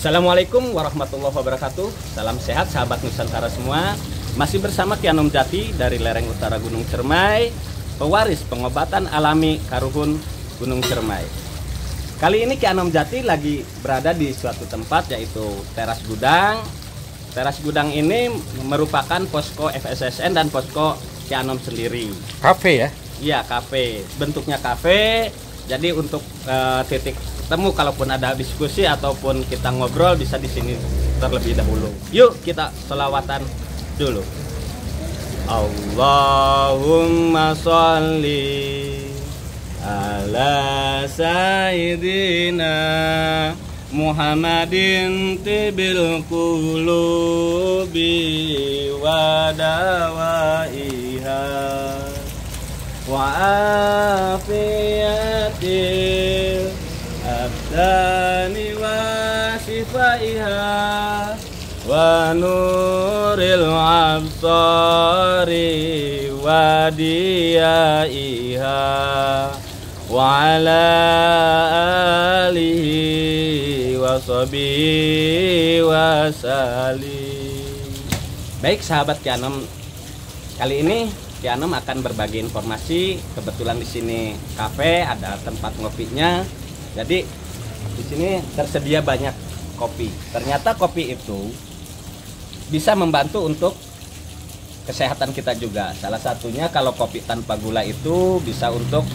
Assalamualaikum warahmatullahi wabarakatuh. Salam sehat sahabat Nusantara semua. Masih bersama Ki Anom Jati dari lereng utara Gunung Cermai, pewaris pengobatan alami Karuhun Gunung Cermai. Kali ini Ki Anom Jati lagi berada di suatu tempat yaitu Teras Gudang. Teras Gudang ini merupakan posko FSSN dan posko Ki Anom sendiri. Kafe ya? Iya, kafe. Bentuknya kafe. Jadi untuk titik temu kalaupun ada diskusi ataupun kita ngobrol bisa di sini terlebih dahulu. Yuk kita selawatan dulu. Allahumma sholli ala sayyidina Muhammadin tibil qulubi wa dawaiha wa afiyatil abdani wa sifaiha wa nuril absari wa diyaiha wa ala alihi wa sahbihi wa salim. Baik sahabat Ki Anom, kali ini Ki Anom akan berbagi informasi. Kebetulan di sini kafe, ada tempat ngopinya. Jadi di sini tersedia banyak kopi. Ternyata kopi itu bisa membantu untuk kesehatan kita juga. Salah satunya kalau kopi tanpa gula itu bisa untuk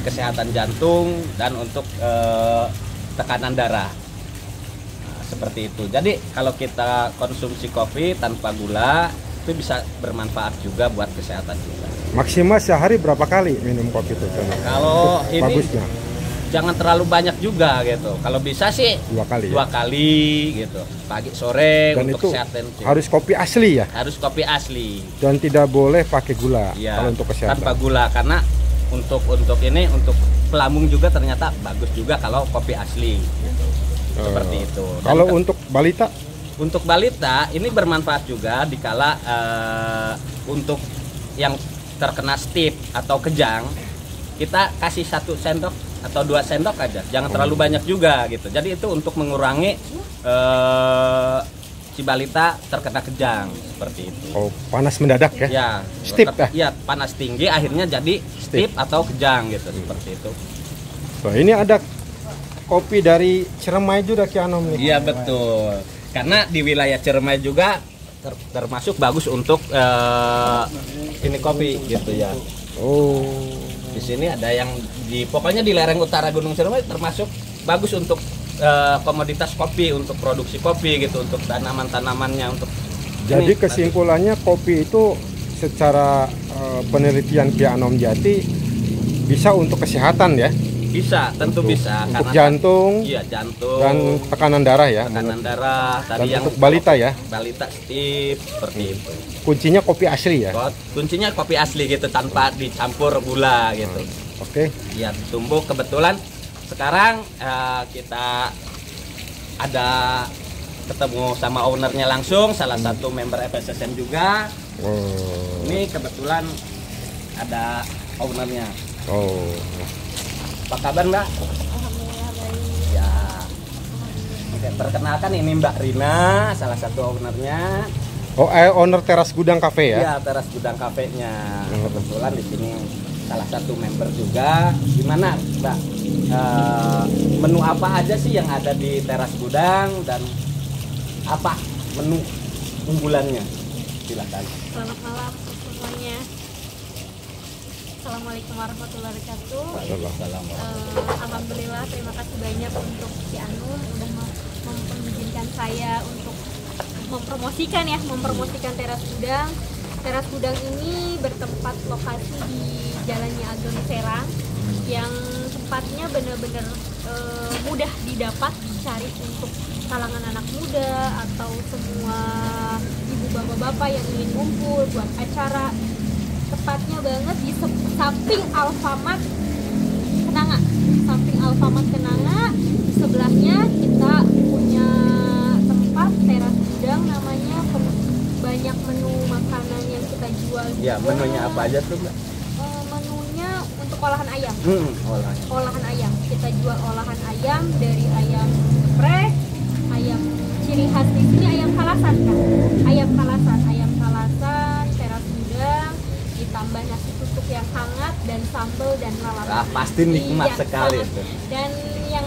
kesehatan jantung dan untuk tekanan darah. Nah, seperti itu. Jadi kalau kita konsumsi kopi tanpa gula itu bisa bermanfaat juga buat kesehatan kita. Maksimal sehari berapa kali minum kopi itu? Kalau ini bagusnya jangan terlalu banyak juga gitu. Kalau bisa sih dua kali gitu. Pagi sore. Dan untuk itu kesehatan harus kopi asli ya? Harus kopi asli. Dan tidak boleh pakai gula ya, kalau untuk kesehatan. Tanpa gula, karena untuk ini untuk pelambung juga ternyata bagus juga kalau kopi asli gitu. Seperti itu. Dan kalau untuk balita? Untuk balita ini bermanfaat juga dikala untuk yang terkena stip atau kejang, kita kasih 1 sendok atau 2 sendok aja, jangan terlalu banyak juga gitu. Jadi itu untuk mengurangi si balita terkena kejang seperti itu. Oh, panas mendadak ya? Ya, stip ya, panas tinggi akhirnya jadi stip atau kejang gitu, seperti itu. Wah, ini ada kopi dari Cermai juga Ki Anom nih. Iya betul. Karena di wilayah Cermai juga termasuk bagus untuk ini kopi gitu ya. Oh. Di sini ada yang pokoknya di lereng utara Gunung Cermai termasuk bagus untuk komoditas kopi, untuk produksi kopi gitu, untuk tanaman-tanamannya untuk. Jadi kesimpulannya kopi itu secara penelitian Ki Anom Jati bisa untuk kesehatan ya? Bisa, tentu bisa. Untuk jantung, iya, jantung dan tekanan darah ya. Tekanan darah. Tadi dan yang untuk balita ya. Balita stip seperti itu. Kuncinya kopi asli ya. Kuncinya kopi asli gitu tanpa dicampur gula gitu. Oke. Ya, tumbuh kebetulan sekarang kita ada ketemu sama ownernya langsung, salah satu member FSSN juga. Oh. Ini kebetulan ada ownernya. Oh. Apa kabar Mbak? Alhamdulillah baik. Ya. Oke, perkenalkan ini Mbak Rina, salah satu ownernya. Oh, owner Teras Gudang Cafe ya? Iya, Teras Gudang Cafe-nya. Kebetulan di sini salah satu member juga. Gimana Mbak? Menu apa aja sih yang ada di Teras Gudang dan apa menu unggulannya? Silakan. Selamat malam semuanya. Assalamualaikum warahmatullahi wabarakatuh. Alhamdulillah, terima kasih banyak untuk Ki Anom udah mengizinkan saya untuk mempromosikan Teras Gudang. Teras Gudang ini bertempat lokasi di Jalannya Ageng Serang, yang tempatnya benar-benar mudah didapat, dicari untuk kalangan anak muda atau semua ibu bapak-bapak yang ingin ngumpul buat acara. Tepatnya banget di samping Alfamart Kenanga. Sebelahnya kita punya tempat Teras Gudang namanya, banyak menu makanan yang kita jual juga. Ya, menunya apa aja tuh Mbak? Menunya untuk olahan ayam. Olahan. Olahan ayam. Kita jual olahan ayam dari ayam geprek, ayam ciri khas di sini, ayam kalasan kan, ayam kalasan teras gudang ditambah nasi tusuk yang hangat dan sambal dan lalap. Pasti nikmat Iya, sekali sangat. itu. Dan yang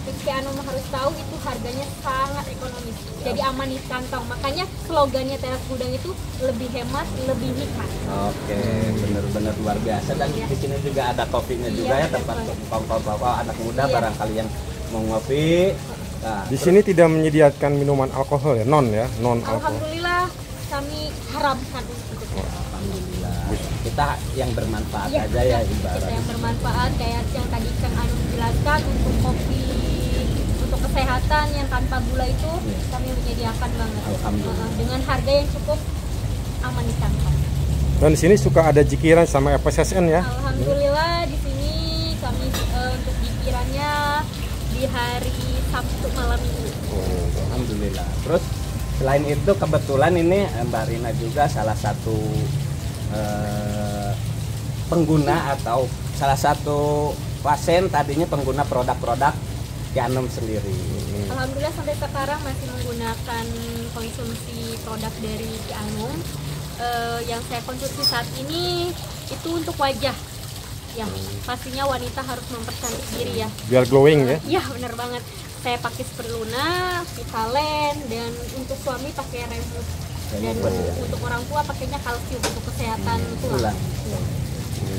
Ki Anom harus tahu itu harganya sangat ekonomis, jadi aman di kantong. Makanya slogannya teras gudang itu lebih hemat, lebih nikmat. Oke, bener-bener luar biasa. Dan Iya. di sini juga ada kopinya juga Iya, ya, tempat betul. kongkol anak muda Iya. barangkali yang mau ngopi. Nah, Di sini tidak menyediakan minuman alkohol ya, non alkohol. Alhamdulillah kami haramkan untuk itu. alhamdulillah kita yang bermanfaat Iya, aja ya kita ibarat. yang bermanfaat kayak yang tadi Kang Anom jelaskan, untuk kopi untuk kesehatan yang tanpa gula itu Iya. kami menyediakan banget. Alhamdulillah. Dengan harga yang cukup aman di kantong. Dan di sini suka ada jikiran sama FSSN ya. Alhamdulillah di sini kami untuk jikirannya di hari Sabtu malam ini. Alhamdulillah. Terus selain itu kebetulan ini Mbak Rina juga salah satu pengguna atau salah satu pasien tadinya pengguna produk-produk Ki Anom sendiri. Alhamdulillah sampai sekarang masih menggunakan konsumsi produk dari Ki Anom. Yang saya konsumsi saat ini itu untuk wajah. Ya, pastinya wanita harus mempercantik diri ya. Biar glowing ya. Iya, benar banget. Saya pakai Spirulina, Vitalen, dan untuk suami pakai Remus. Dan untuk orang tua pakainya kalsium untuk kesehatan tulang. Iya.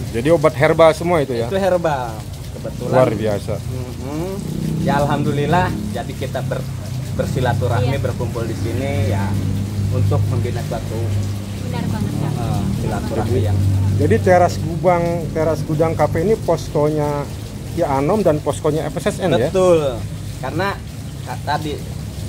Jadi obat herbal semua itu ya. Itu herbal kebetulan. Luar biasa. Ya alhamdulillah, jadi kita bersilaturahmi, Iya. berkumpul di sini ya untuk membina suatu Benar banget kan. silaturahmi yang Jadi teras gudang kafe ini poskonya Ki Anom dan poskonya FSSN ya. betul. Karena tadi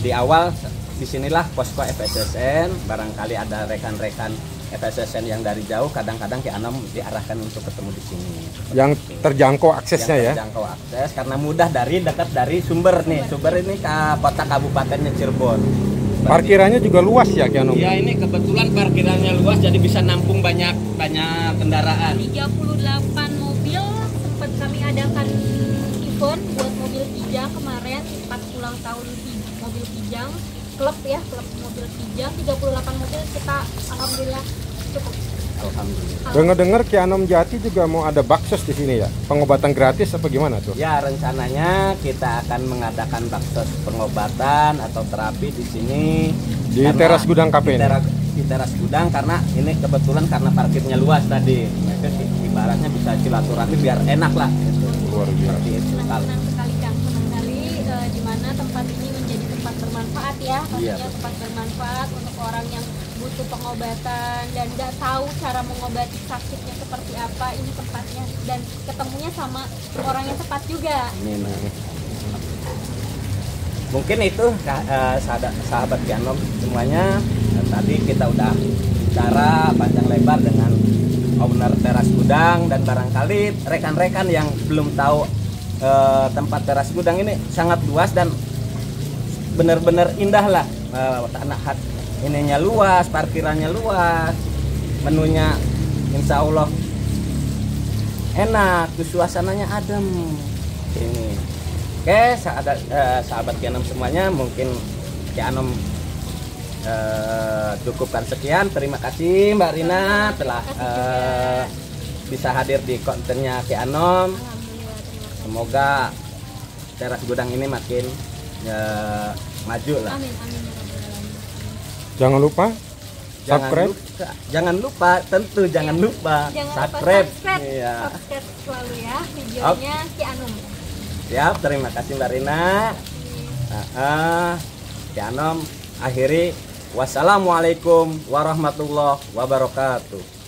di awal disinilah posko FSSN, barangkali ada rekan-rekan FSSN yang dari jauh, kadang-kadang Ki Anom diarahkan untuk ketemu di sini. Yang terjangkau aksesnya Yang ya. terjangkau akses karena mudah dekat dari sumber nih. Sumber ini ke kota kabupatennya Cirebon. Parkirannya juga luas ya Ki Anom. Ya ini kebetulan parkirannya luas jadi bisa nampung banyak kendaraan. 38 mobil sempat kami adakan event buat mobil Kijang kemarin pas ulang tahun mobil Kijang, klub mobil Kijang 38 mobil kita alhamdulillah cukup. Alhamdulillah. Dengar-dengar Ki Anom Jati juga mau ada baksos di sini ya. Pengobatan gratis apa gimana tuh? Ya rencananya kita akan mengadakan baksos pengobatan atau terapi di sini Di Karena teras gudang kafe ini? di teras gudang karena ini kebetulan karena parkirnya luas tadi. Mereka ibaratnya bisa silaturahmi biar enak lah gitu. Luar biasa. Seperti itu. Senang sekali Kang, senang sekali di mana tempat ini menjadi tempat bermanfaat ya, pastinya Iya. tempat bermanfaat untuk orang yang butuh pengobatan dan nggak tahu cara mengobati sakitnya seperti apa, ini tempatnya dan ketemunya sama orang yang tepat juga. Amin. Mungkin itu sahabat Ki Anom semuanya. Tadi kita udah bicara panjang lebar dengan owner teras gudang dan barangkali rekan-rekan yang belum tahu tempat teras gudang ini sangat luas dan benar-benar indah lah. Tanah ininya luas, parkirannya luas, menunya insya Allah enak, suasananya adem. Ini. Oke, sahabat Ki Anom semuanya, mungkin Ki Anom cukupkan sekian. Terima kasih Mbak Rina telah bisa hadir di kontennya Ki Anom. Alhamdulillah, terima kasih. Semoga teras gudang ini makin maju lah. Amin, amin ya Rabbal Alamin. Jangan lupa subscribe. Jangan lupa, tentu jangan lupa Jangan subscribe. lupa subscribe, Iya. subscribe selalu ya videonya Ki Anom. Siap, terima kasih Mbak Rina. Ki Anom akhiri. Wassalamualaikum warahmatullahi wabarakatuh.